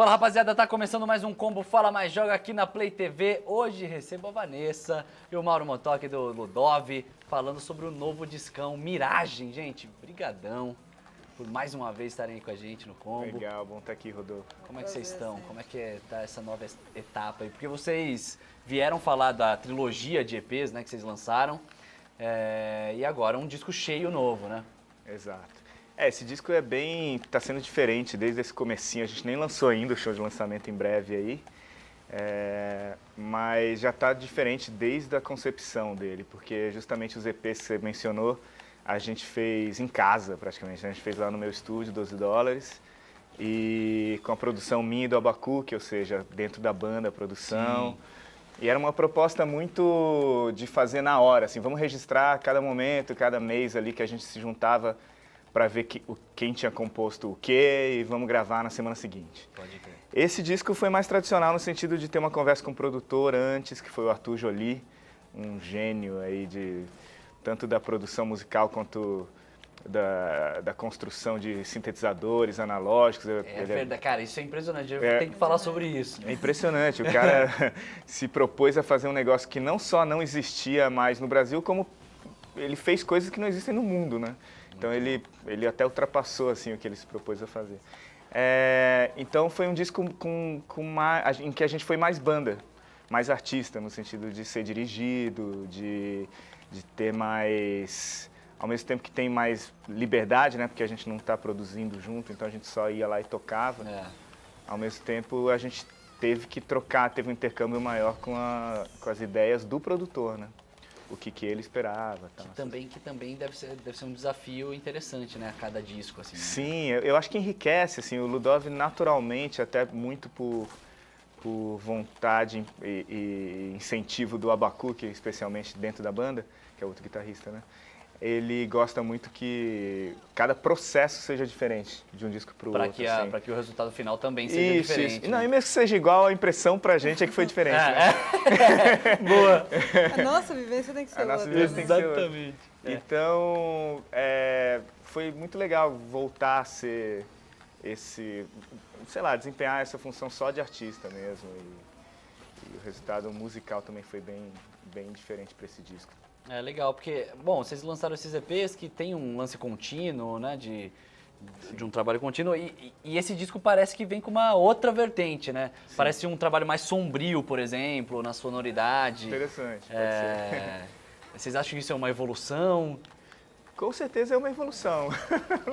Fala, rapaziada, tá começando mais um Combo Fala Mais Joga aqui na Play TV. Hoje recebo a Vanessa e o Mauro Motoc do Ludov falando sobre o novo discão Miragem. Gente, brigadão por mais uma vez estarem aí com a gente no Combo. Legal, bom estar aqui, Rodolfo. Como é que vocês estão? Como é que tá essa nova etapa aí? Porque vocês vieram falar da trilogia de EPs, né, que vocês lançaram, e agora um disco cheio novo, né? Exato. Esse disco tá sendo diferente desde esse comecinho, a gente nem lançou ainda o show de lançamento em breve aí, mas já tá diferente desde a concepção dele, porque justamente os EPs que você mencionou, a gente fez em casa praticamente, né? A gente fez lá no meu estúdio, $12, e com a produção minha e do Abacuque, ou seja, dentro da banda a produção. Sim. E era uma proposta muito de fazer na hora, assim, vamos registrar cada momento, cada mês ali que a gente se juntava para ver quem tinha composto o quê e vamos gravar na semana seguinte. Pode crer. Esse disco foi mais tradicional no sentido de ter uma conversa com o produtor antes, que foi o Arthur Joly, um gênio aí tanto da produção musical quanto da construção de sintetizadores analógicos. Verdade, cara, isso é impressionante, eu tenho que falar sobre isso. É impressionante, o cara se propôs a fazer um negócio que não só não existia mais no Brasil, como ele fez coisas que não existem no mundo, né? Então ele até ultrapassou assim, o que ele se propôs a fazer. Então foi um disco em que a gente foi mais banda, mais artista, no sentido de ser dirigido, de ter mais... Ao mesmo tempo que tem mais liberdade, né? Porque a gente não está produzindo junto, então a gente só ia lá e tocava. Ao mesmo tempo a gente teve que trocar, teve um intercâmbio maior com as ideias do produtor, né? O que ele esperava. Tal. Que também deve ser um desafio interessante, né? A cada disco, assim. Né? Sim, eu acho que enriquece, assim, o Ludov naturalmente, até muito por vontade e incentivo do Abacuque, especialmente dentro da banda, que é outro guitarrista, né? Ele gosta muito que cada processo seja diferente de um disco para o outro. Para que o resultado final também seja diferente. Isso. Né? Não, e mesmo que seja igual, a impressão pra gente é que foi diferente. Né? Boa! A nossa vivência tem que ser outra. Exatamente. Então, foi muito legal voltar a ser desempenhar essa função só de artista mesmo. E o resultado musical também foi bem diferente para esse disco. Legal, porque, bom, vocês lançaram esses EPs que tem um lance contínuo, né, de um trabalho contínuo, e esse disco parece que vem com uma outra vertente, né? Sim. Parece um trabalho mais sombrio, por exemplo, na sonoridade. Interessante, pode ser. Vocês acham que isso é uma evolução? Com certeza é uma evolução.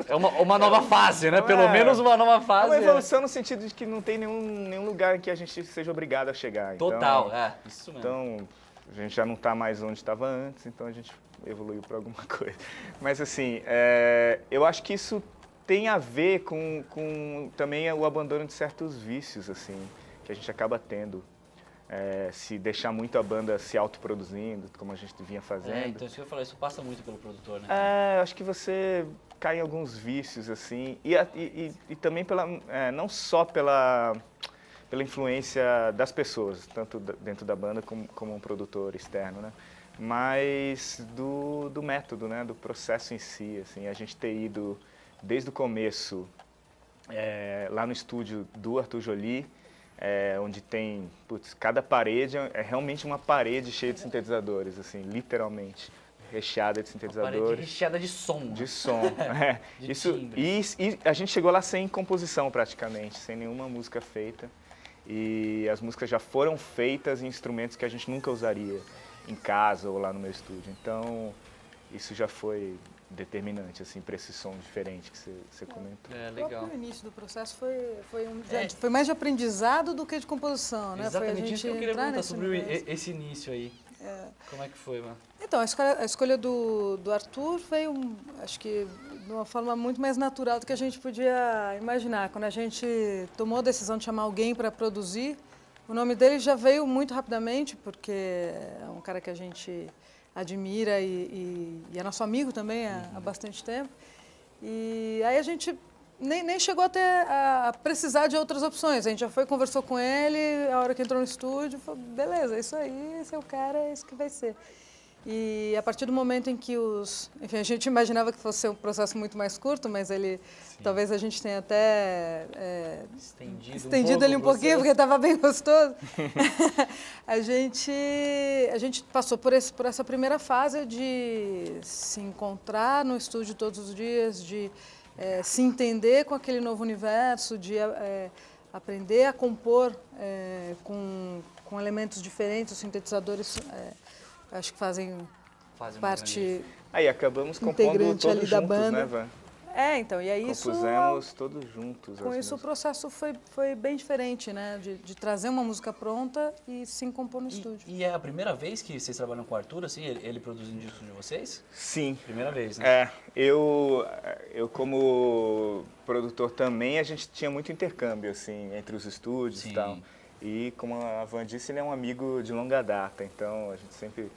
É uma nova fase, né? Pelo menos uma nova fase. É uma evolução no sentido de que não tem nenhum lugar em que a gente seja obrigado a chegar. Total, isso mesmo. Então, a gente já não está mais onde estava antes, então a gente evoluiu para alguma coisa. Mas assim, eu acho que isso tem a ver com também o abandono de certos vícios, assim, que a gente acaba tendo. Se deixar muito a banda se autoproduzindo, como a gente vinha fazendo. Então isso que eu falei, isso passa muito pelo produtor, né? Acho que você cai em alguns vícios, assim, e também não só pela influência das pessoas, tanto dentro da banda como um produtor externo, né? Mas do método, né? Do processo em si, assim, a gente ter ido desde o começo lá no estúdio do Arthur Joly, onde tem, cada parede é realmente uma parede cheia de sintetizadores, assim, literalmente. Recheada de sintetizadores. Uma parede recheada de som. De som, De e a gente chegou lá sem composição praticamente, sem nenhuma música feita. E as músicas já foram feitas em instrumentos que a gente nunca usaria em casa ou lá no meu estúdio. Então, isso já foi determinante, assim, para esse som diferente que você comentou. Legal. O próprio início do processo foi mais de aprendizado do que de composição, né? Exatamente, foi a gente isso que eu queria entrar perguntar nesse sobre universo. esse início aí. Como é que foi, mano? Então, a escolha do Arthur veio, acho que, de uma forma muito mais natural do que a gente podia imaginar. Quando a gente tomou a decisão de chamar alguém para produzir, o nome dele já veio muito rapidamente, porque é um cara que a gente admira e é nosso amigo também há bastante tempo. E aí a gente nem chegou até a precisar de outras opções. A gente já foi, conversou com ele, a hora que entrou no estúdio, falou, beleza, é isso aí, esse é o cara, é isso que vai ser. E a partir do momento em que enfim, a gente imaginava que fosse um processo muito mais curto, mas talvez a gente tenha até estendido ali um pouquinho, porque estava bem gostoso. a gente passou por essa primeira fase de se encontrar no estúdio todos os dias, de se entender com aquele novo universo, de aprender a compor com elementos diferentes. Os sintetizadores acho que fazem parte Aí acabamos compondo integrante todos ali da juntos, banda. né, Van? Então, e aí Compusemos todos juntos. com isso o processo foi bem diferente, né? De trazer uma música pronta e se compor no estúdio. E é a primeira vez que vocês trabalham com o Arthur, assim, ele produzindo disco de vocês? Sim. Primeira vez, né? Eu como produtor também, a gente tinha muito intercâmbio, assim, entre os estúdios e tal. E como a Van disse, ele é um amigo de longa data, então a gente sempre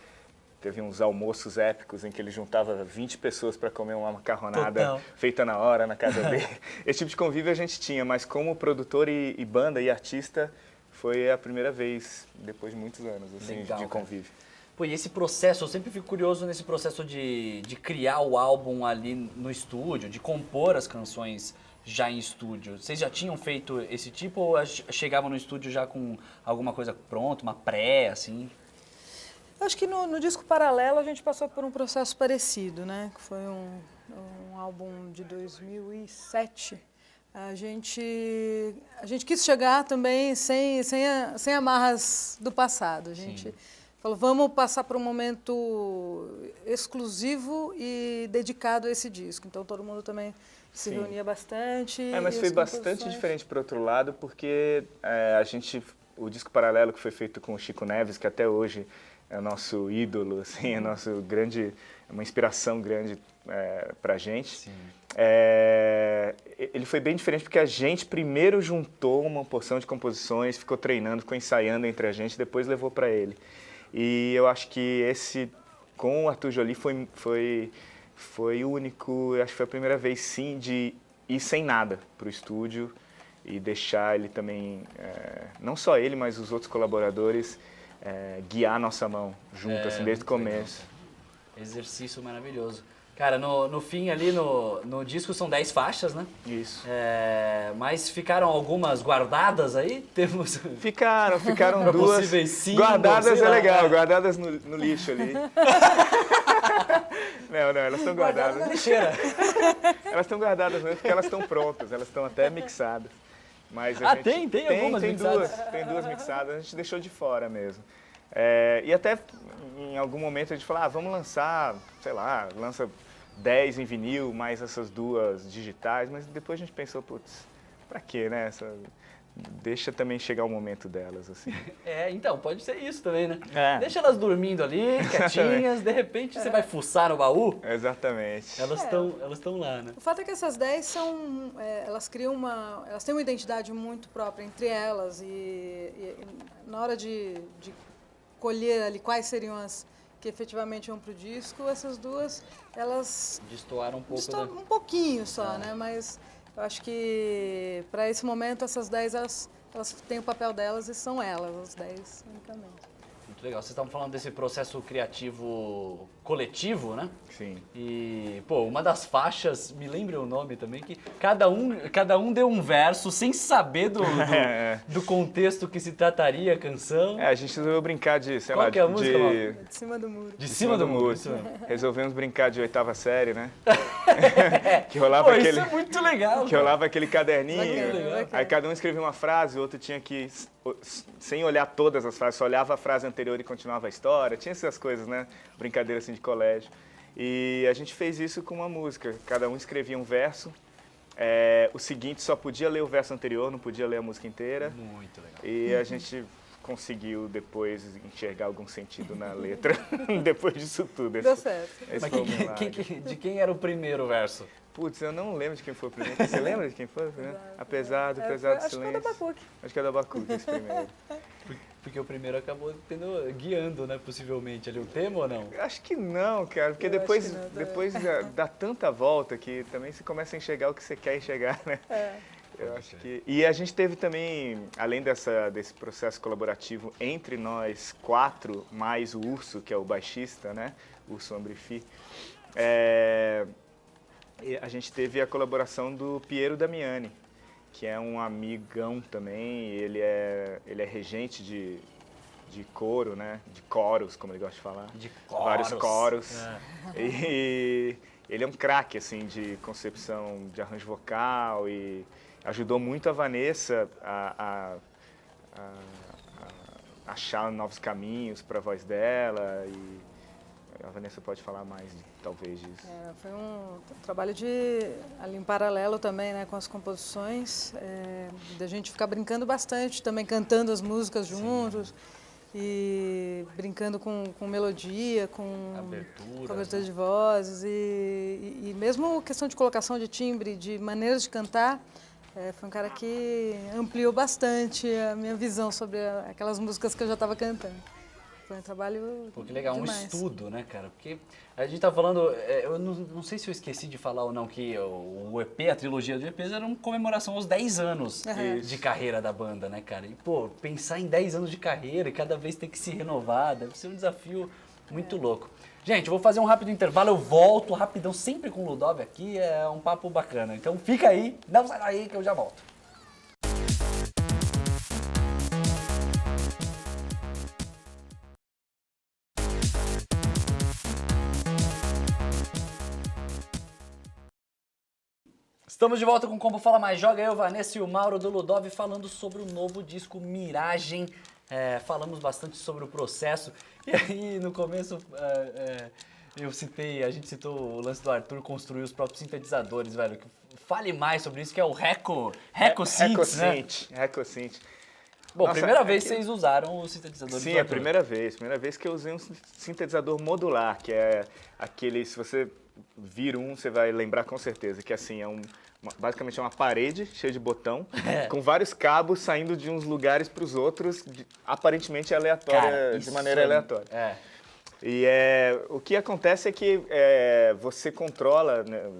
teve uns almoços épicos em que ele juntava 20 pessoas para comer uma macarronada feita na hora na casa dele. Esse tipo de convívio a gente tinha, mas como produtor e banda e artista, foi a primeira vez, depois de muitos anos, assim, Legal, de convívio. Pô, e esse processo, eu sempre fico curioso nesse processo de criar o álbum ali no estúdio, de compor as canções já em estúdio. Vocês já tinham feito esse tipo ou chegavam no estúdio já com alguma coisa pronta, uma pré, assim? Acho que no disco Paralelo a gente passou por um processo parecido, né? Que foi um álbum de 2007. A gente quis chegar também sem amarras do passado. A gente falou, vamos passar por um momento exclusivo e dedicado a esse disco. Então todo mundo também se reunia bastante. Mas foi bastante diferente por outro lado, porque o disco Paralelo que foi feito com o Chico Neves, que até hoje é o nosso ídolo, assim, é uma inspiração grande pra gente. Ele foi bem diferente porque a gente primeiro juntou uma porção de composições, ficou treinando, ficou ensaiando entre a gente, depois levou para ele. E eu acho que esse, com o Arthur Joly, foi único, acho que foi a primeira vez, sim, de ir sem nada pro estúdio e deixar ele também, não só ele, mas os outros colaboradores, guiar a nossa mão junto, assim, desde o começo. Legal. Exercício maravilhoso. Cara, no fim ali, no disco são 10 faixas, né? Isso. Mas ficaram algumas guardadas aí? Ficaram Pra duas. possíveis singles, Guardadas sei lá, legal, guardadas no lixo ali. Não, elas estão guardadas. Na lixeira. Elas estão guardadas mesmo porque elas estão prontas, elas estão até mixadas. Mas tem algumas mixadas? Tem duas mixadas, a gente deixou de fora mesmo. E até em algum momento a gente falou, vamos lançar, sei lá, lança 10 em vinil, mais essas duas digitais, mas depois a gente pensou, putz, pra quê, né? Deixa também chegar o momento delas, assim. Então, pode ser isso também, né? Deixa elas dormindo ali, quietinhas, de repente você vai fuçar no baú. Exatamente. Elas estão lá, né? O fato é que essas 10 elas criam elas têm uma identidade muito própria entre elas e na hora de colher ali quais seriam as que efetivamente iam pro disco, essas duas, elas destoaram um pouco. Um pouquinho só, né? Mas eu acho que para esse momento essas 10 elas têm o papel delas e são elas, as 10 unicamente. Muito legal. Vocês estavam falando desse processo criativo coletivo, né? Sim. E, uma das faixas, me lembra o nome também, que cada um deu um verso sem saber do contexto que se trataria a canção. A gente resolveu brincar de, sei lá, que é a música, De cima do muro. De cima do muro. Resolvemos brincar de 8ª série, né? Que rolava isso é muito legal. Que rolava aquele caderninho. Bacana. Aí cada um escrevia uma frase, o outro tinha que, sem olhar todas as frases, só olhava a frase anterior e continuava a história. Tinha essas coisas, né? Brincadeira assim de colégio. E a gente fez isso com uma música. Cada um escrevia um verso. O seguinte só podia ler o verso anterior, não podia ler a música inteira. Muito legal. E a gente conseguiu depois enxergar algum sentido na letra, depois disso tudo. Deu certo. Mas de quem era o primeiro verso? Putz, eu não lembro de quem foi o primeiro. Você lembra de quem foi o primeiro? Apesar do silêncio. Acho que foi da Bacuque. Acho que é da Bacuque esse primeiro. Porque o primeiro acabou guiando, né, possivelmente, ali o tema ou não? Acho que não, cara, porque depois dá tanta volta que também você começa a enxergar o que você quer enxergar, né? Eu acho que... E a gente teve também, além desse processo colaborativo entre nós 4, mais o Urso, que é o baixista, né? Urso Ambrifi, a gente teve a colaboração do Piero Damiani, que é um amigão também. Ele é regente de coro, né? De coros, como ele gosta de falar. De coros. Vários coros. E ele é um craque, assim, de concepção de arranjo vocal e ajudou muito a Vanessa a achar novos caminhos para a voz dela. E a Vanessa pode falar mais, talvez, disso. Foi um trabalho ali em paralelo também, né, com as composições, da gente ficar brincando bastante, também cantando as músicas juntos. E brincando com melodia, com abertura de vozes e mesmo questão de colocação de timbre, de maneiras de cantar, foi um cara que ampliou bastante a minha visão sobre aquelas músicas que eu já estava cantando. Foi um trabalho Pô, que legal, demais. Um estudo, né, cara? Porque a gente tá falando, eu não sei se eu esqueci de falar ou não, que o EP, a trilogia do EP, era uma comemoração aos 10 anos de carreira da banda, né, cara? E, pô, pensar em 10 anos de carreira e cada vez ter que se renovar, deve ser um desafio muito louco. Gente, eu vou fazer um rápido intervalo, eu volto rapidão, sempre com o Ludov aqui, é um papo bacana. Então fica aí, não sai daí que eu já volto. Estamos de volta com o Combo Fala Mais Joga, eu, Vanessa e o Mauro do Ludov falando sobre o novo disco Miragem. Falamos bastante sobre o processo e aí no começo a gente citou o lance do Arthur construir os próprios sintetizadores, velho. Fale mais sobre isso, que é o RecoSynth, né? RecoSynth. Bom, nossa, primeira vez que vocês usaram os sintetizadores do Arthur. Sim, é a primeira vez que eu usei um sintetizador modular, que é aquele, se você vir você vai lembrar com certeza, que assim, basicamente é uma parede cheia de botão, com vários cabos saindo de uns lugares para os outros, aparentemente aleatória, cara, de maneira aleatória. E o que acontece é que você controla, né,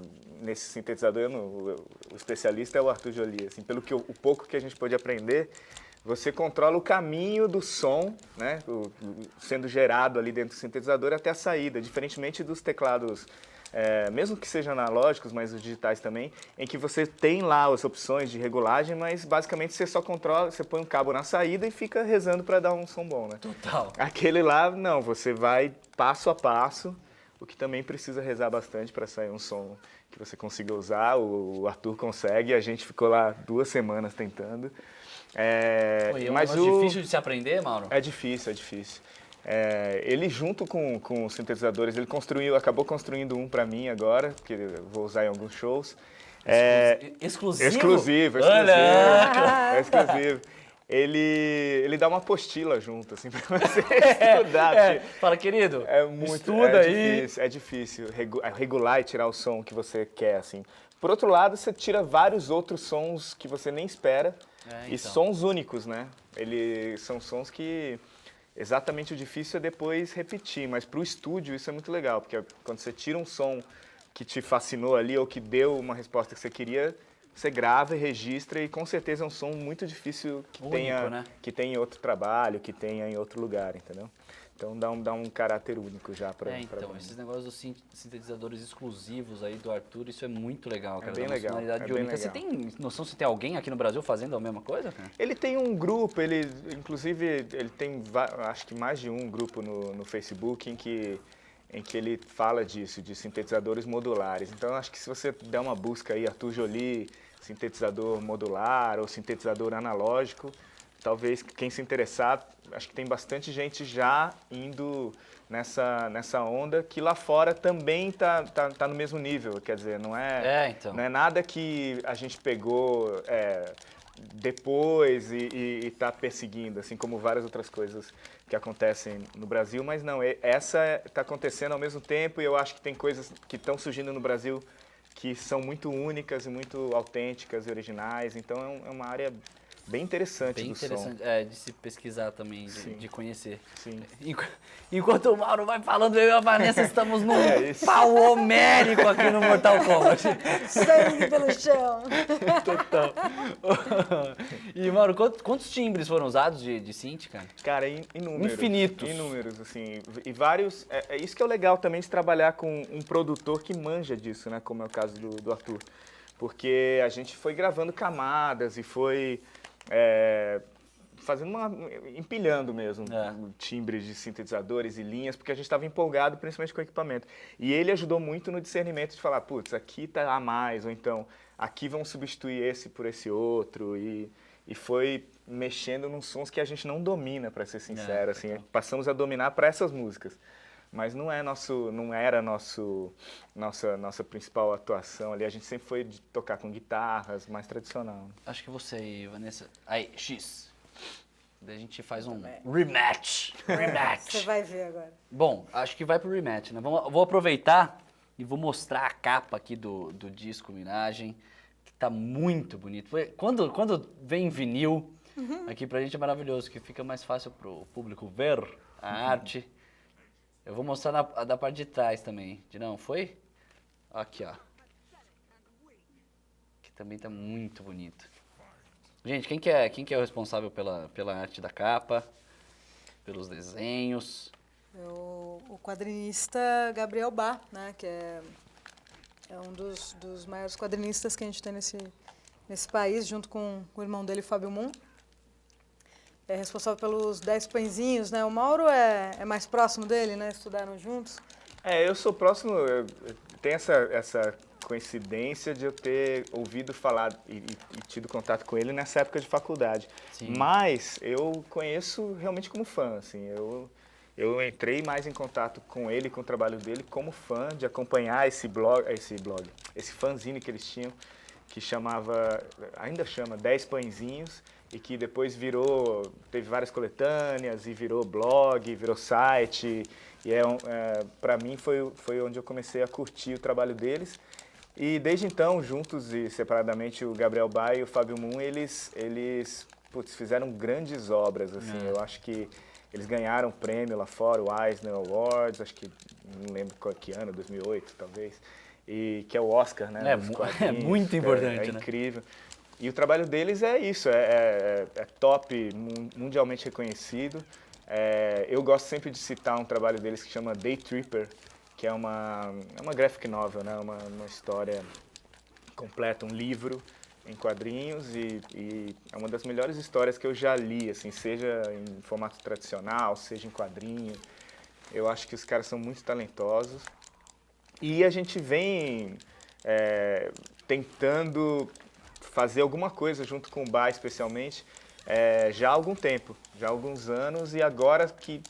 nesse sintetizador, o especialista é o Arthur Joly, assim, pelo que o pouco que a gente pôde aprender, você controla o caminho do som, né, sendo gerado ali dentro do sintetizador até a saída, diferentemente dos teclados, mesmo que sejam analógicos, mas os digitais também, em que você tem lá as opções de regulagem, mas basicamente você só controla, você põe um cabo na saída e fica rezando para dar um som bom, né? Total. Aquele lá, não, você vai passo a passo, o que também precisa rezar bastante para sair um som que você consiga usar. O Arthur consegue, a gente ficou lá 2 semanas tentando. Mas difícil de se aprender, Mauro? É difícil. Ele junto com os sintetizadores, ele acabou construindo um para mim agora, que eu vou usar em alguns shows. Exclusivo? É exclusivo. Ele dá uma apostila junto, assim, para você estudar. Fala, querido, estuda aí. É difícil regular e tirar o som que você quer, assim. Por outro lado, você tira vários outros sons que você nem espera, e sons únicos, né? São sons que exatamente o difícil é depois repetir, mas para o estúdio isso é muito legal, porque quando você tira um som que te fascinou ali ou que deu uma resposta que você queria, você grava e registra e com certeza é um som muito difícil que único, né? Que tenha em outro trabalho, que tenha em outro lugar, entendeu? Então dá um caráter único já para então, esses negócios dos sintetizadores exclusivos aí do Arthur, isso é muito legal, cara. Bem legal. Você tem noção se tem alguém aqui no Brasil fazendo a mesma coisa, cara? Ele tem um grupo, inclusive, ele tem, acho que mais de um grupo no Facebook em que ele fala disso, de sintetizadores modulares. Então, acho que se você der uma busca aí, Arthur Joly, sintetizador modular ou sintetizador analógico, talvez quem se interessar, acho que tem bastante gente já indo nessa onda, que lá fora também tá no mesmo nível, quer dizer, não é nada que a gente pegou depois e tá perseguindo, assim como várias outras coisas que acontecem no Brasil, mas não, essa está acontecendo ao mesmo tempo e eu acho que tem coisas que estão surgindo no Brasil que são muito únicas e muito autênticas e originais, então é uma área bem interessante do som. Bem interessante, de se pesquisar também, de conhecer. Sim. Enquanto o Mauro vai falando, eu e a Vanessa estamos num pau homérico aqui no Mortal Kombat. Sangue pelo chão. Total. E, Mauro, quantos timbres foram usados de synth, cara? Cara, inúmeros. Infinitos. Inúmeros, assim. E vários... Isso que é o legal também de trabalhar com um produtor que manja disso, né? Como é o caso do Arthur. porque a gente foi gravando camadas e foi empilhando mesmo timbres de sintetizadores e linhas, porque a gente estava empolgado principalmente com o equipamento. E ele ajudou muito no discernimento de falar, putz, aqui tá a mais, ou então aqui vamos substituir esse por esse outro, e foi mexendo nos sons que a gente não domina, para ser sincero, assim, passamos a dominar para essas músicas. Mas não era nossa principal atuação ali. A gente sempre foi de tocar com guitarras, mais tradicional. Acho que você aí, Vanessa. Aí, X. Daí a gente faz um rematch. Você vai ver agora. Bom, acho que vai pro rematch, né? Vou aproveitar e vou mostrar a capa aqui do disco Miragem, que tá muito bonito. Quando vem vinil, aqui pra gente é maravilhoso, que fica mais fácil pro público ver a arte. Eu vou mostrar da parte de trás também. Não, foi? Aqui, ó. Que também tá muito bonito. Gente, quem que é o responsável pela arte da capa? Pelos desenhos? O quadrinista Gabriel Bá, né? Que é um dos maiores quadrinistas que a gente tem nesse país, junto com o irmão dele, Fábio Moon. É responsável pelos 10 Pãezinhos, né? O Mauro é mais próximo dele, né? Estudaram juntos. Eu sou próximo, tem essa coincidência de eu ter ouvido falar e tido contato com ele nessa época de faculdade. Sim. Mas eu conheço realmente como fã, assim, eu entrei mais em contato com ele, com o trabalho dele, como fã, de acompanhar esse fanzine que eles tinham, que ainda chama 10 Pãezinhos, e que depois teve várias coletâneas, e virou blog, virou site, e para mim foi onde eu comecei a curtir o trabalho deles. E desde então, juntos e separadamente, o Gabriel Bá e o Fábio Moon, eles fizeram grandes obras, assim, eu acho que eles ganharam prêmio lá fora, o Eisner Awards, acho que, não lembro qual que ano, 2008 talvez, e que é o Oscar, né? É muito importante, né? É incrível. E o trabalho deles é isso, é top, mundialmente reconhecido. Eu gosto sempre de citar um trabalho deles que chama Day Tripper, que é uma graphic novel, né? Uma história completa, um livro em quadrinhos, e é uma das melhores histórias que eu já li, assim, seja em formato tradicional, seja em quadrinho. Eu acho que os caras são muito talentosos. E a gente vem tentando fazer alguma coisa junto com o Bá, especialmente, já há algum tempo, já há alguns anos, e agora que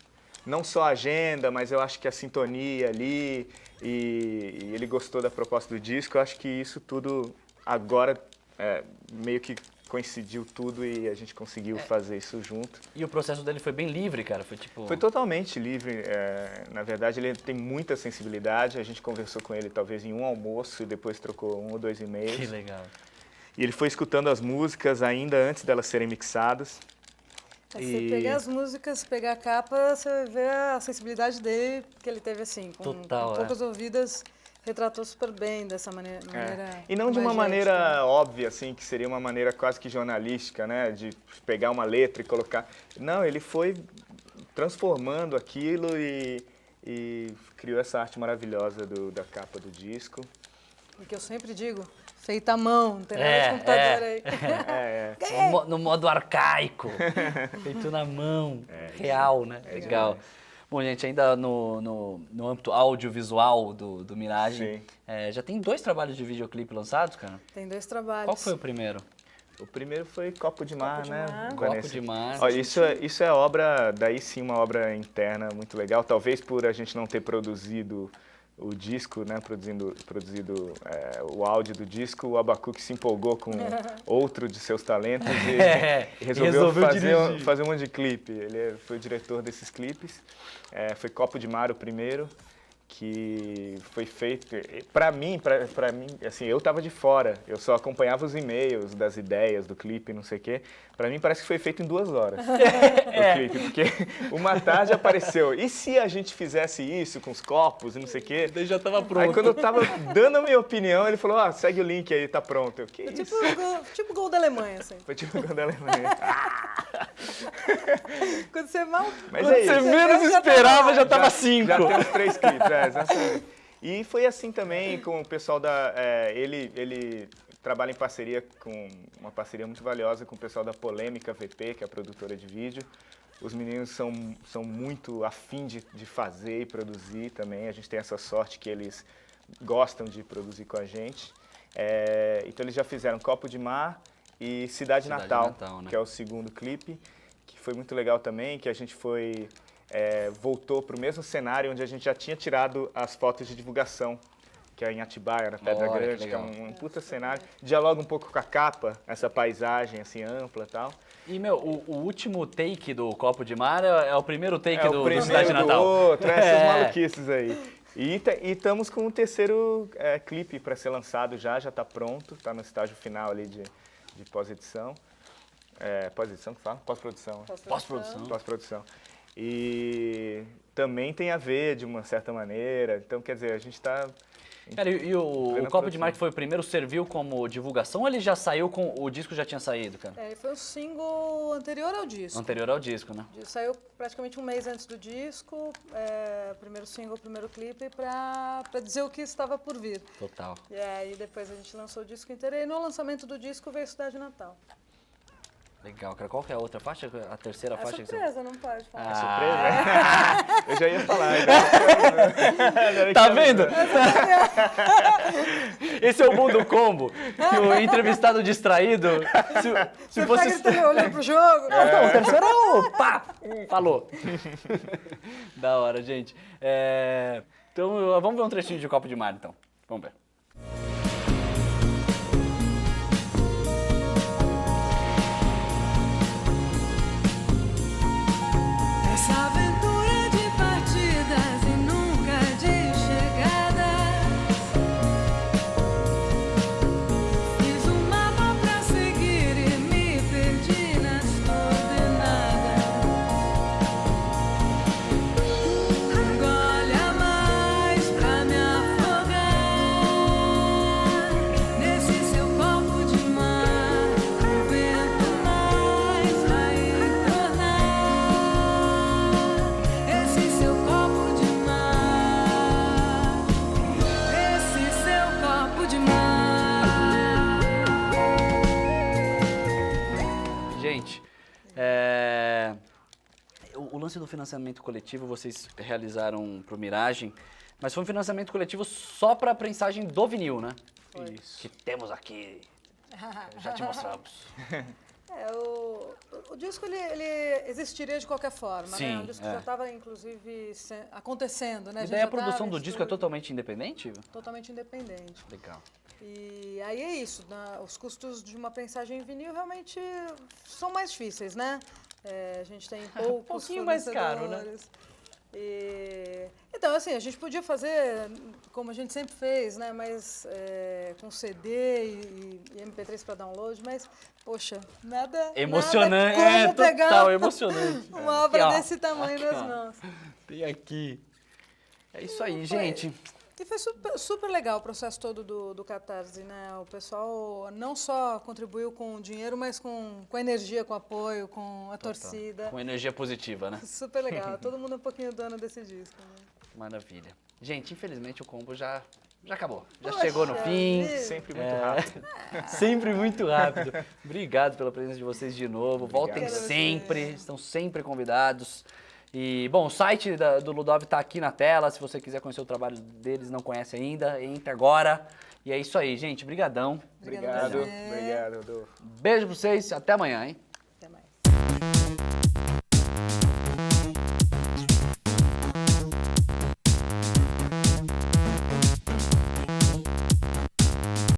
não só a agenda, mas eu acho que a sintonia ali, e ele gostou da proposta do disco, eu acho que isso tudo agora meio que coincidiu tudo e a gente conseguiu fazer isso junto. E o processo dele foi bem livre, cara? Foi totalmente livre. Na verdade, ele tem muita sensibilidade. A gente conversou com ele talvez em um almoço e depois trocou 1 ou 2 e-mails. Que legal. E ele foi escutando as músicas ainda antes delas serem mixadas. Você pegar as músicas, pegar a capa, você vê a sensibilidade dele, que ele teve assim, com poucas ouvidas, retratou super bem dessa maneira. E não de uma maneira óbvia, assim, que seria uma maneira quase que jornalística, né? De pegar uma letra e colocar. Não, ele foi transformando aquilo e criou essa arte maravilhosa da capa do disco. O que eu sempre digo, feita à mão, não tem nada de computador aí. No modo arcaico, feito na mão, real, né? Legal. Bom, gente, ainda no âmbito audiovisual do Miragem, já tem 2 trabalhos de videoclipe lançados, cara? Tem 2 trabalhos. Qual foi o primeiro? O primeiro foi Copo de Mar, né? Copo de Mar. Olha, isso é obra, daí sim, uma obra interna muito legal. Talvez por a gente não ter produzido o disco, né, produzido o áudio do disco, o Abacuque se empolgou com outro de seus talentos e resolveu fazer um monte de clipe. Ele foi o diretor desses clipes. Foi Copo de Mar o primeiro, que foi feito... Para mim, assim, eu estava de fora, eu só acompanhava os e-mails das ideias do clipe, não sei o quê. Para mim parece que foi feito em 2 horas o clipe, porque uma tarde apareceu. E se a gente fizesse isso com os copos e não sei o quê? Daí já estava pronto. Aí quando eu estava dando a minha opinião, ele falou, segue o link aí, tá pronto. Tipo gol da Alemanha, assim. Foi tipo gol da Alemanha. Quando você mal... Mas quando você menos esperava, já estava 5. Já temos 3 clipes, exatamente. E foi assim também com o pessoal ele trabalha em parceria com uma parceria muito valiosa com o pessoal da Polêmica VP, que é a produtora de vídeo. Os meninos são muito afim de fazer e produzir também. A gente tem essa sorte que eles gostam de produzir com a gente. Então eles já fizeram Copo de Mar e Cidade Natal, né? Que é o segundo clipe, que foi muito legal também, que a gente voltou para o mesmo cenário onde a gente já tinha tirado as fotos de divulgação, que é em Atibaia, na Pedra Grande, que é um puta cenário. Dialoga um pouco com a capa, essa paisagem assim ampla e tal. E, meu, o último take do Copo de Mar é o primeiro take do primeiro Cidade Natal. Outro, essas maluquices aí. E estamos com o terceiro clipe para ser lançado já está pronto, está no estágio final ali de pós-edição. Pós-edição que fala? Pós-produção. Pós-produção. E também tem a ver de uma certa maneira, então quer dizer, a gente está... Cara, e o Copo de Mar que foi o primeiro, serviu como divulgação ou ele já saiu com... o disco já tinha saído, cara? Foi um single anterior ao disco. Anterior ao disco, né? Saiu praticamente um mês antes do disco, primeiro single, primeiro clipe, pra dizer o que estava por vir. Total. E aí depois a gente lançou o disco inteiro e no lançamento do disco veio Cidade Natal. Legal, cara. Qual que é a outra faixa? A terceira faixa? Surpresa, não pode falar. Ah. Surpresa? Eu já ia falar. Tá vendo? Esse é o bom do combo. Que o entrevistado distraído, se fosse... Você tá olhando pro jogo. Não, o terceiro é o pá! Falou. Da hora, gente. Então, vamos ver um trechinho de Copo de Mar, então. Vamos ver. Essa aventura de partidas e nunca de chegadas. Fiz um mapa pra seguir e me perdi nas coordenadas. Engole a mais pra me afogar nesse seu copo de mar. O vento mais vai entornar esse seu copo de mar, esse seu copo de mar. Gente, o lance do financiamento coletivo vocês realizaram pro Miragem, mas foi um financiamento coletivo só pra prensagem do vinil, né? Isso. Que temos aqui. Já te mostramos. O disco ele existiria de qualquer forma, Sim, né? O disco já estava, inclusive, acontecendo, né? E daí a produção do disco é totalmente independente? totalmente independente. Legal. E aí é isso, né? Os custos de uma prensagem em vinil realmente são mais difíceis, né? A gente tem poucos pouquinho mais caro, né? fornecedores. Então, assim, a gente podia fazer como a gente sempre fez, né? Mas com CD e MP3 para download, mas, poxa, nada Emocionante, nada como pegar total emocionante. uma obra Aqui, ó. desse tamanho Aqui, nas ó. mãos. Tem aqui. É isso aí, gente. E foi super legal o processo todo do Catarse, né? O pessoal não só contribuiu com dinheiro, mas com energia, com apoio, com a torcida. Com energia positiva, né? Super legal. Todo mundo é um pouquinho dono desse disco, né? Maravilha. Gente, infelizmente o combo já acabou. Já Poxa chegou no fim. vida. Sempre muito rápido. Sempre muito rápido. Obrigado pela presença de vocês de novo. Voltem Obrigado. sempre, estão sempre convidados. E, bom, o site do Ludov está aqui na tela. Se você quiser conhecer o trabalho deles, não conhece ainda, entre agora. E é isso aí, gente. Brigadão. Obrigado, Rodolfo. Beijo pra vocês. Até amanhã, hein?